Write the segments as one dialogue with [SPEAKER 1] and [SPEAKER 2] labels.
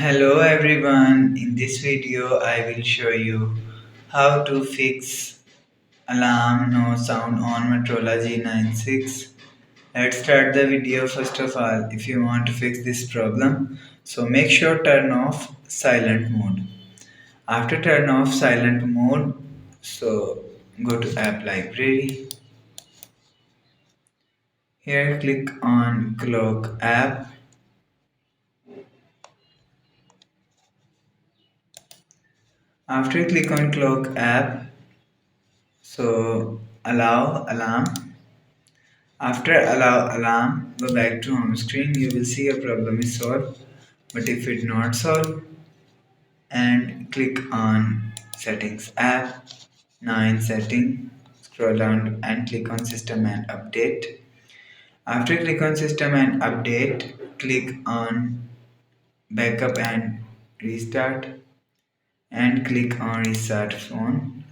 [SPEAKER 1] Hello everyone, in this video I will show you how to fix alarm no sound on Motorola G96. Let's start the video. First of all, if you want to fix this problem, so make sure turn off silent mode. After turn off silent mode, so go to app library. Here click on clock app. After click on clock app, so allow alarm. After allow alarm, go back to home screen. You will see a problem is solved. But if it not solved, and click on settings app. Now in setting, scroll down and click on system and update. After click on system and update, click on backup and restart and click on restart phone.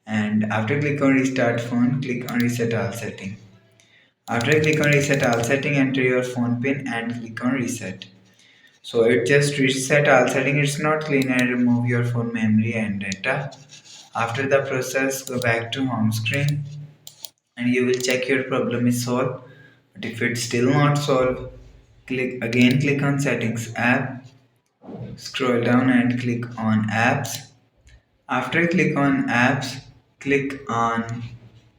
[SPEAKER 1] And after click on restart phone, click on reset all setting. After click on reset all setting, enter your phone pin and click on reset. So it just reset all setting, it's not clean and remove your phone memory and data. After the process, go back to home screen and you will check your problem is solved. But if it's still not solved, click on settings app, scroll down and click on apps. After click on apps, click on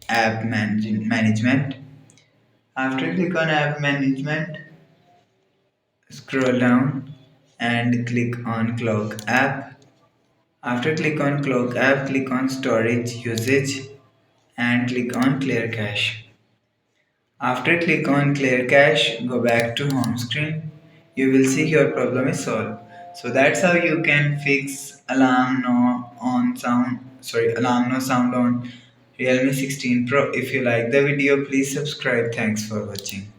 [SPEAKER 1] management. After click on app management, scroll down and click on clock app. After click on clock app, click on storage usage and click on clear cache. After click on clear cache, go back to home screen. You will see your problem is solved. So that's how you can fix alarm no sound on Realme 16 Pro. If you like the video, please subscribe. Thanks for watching.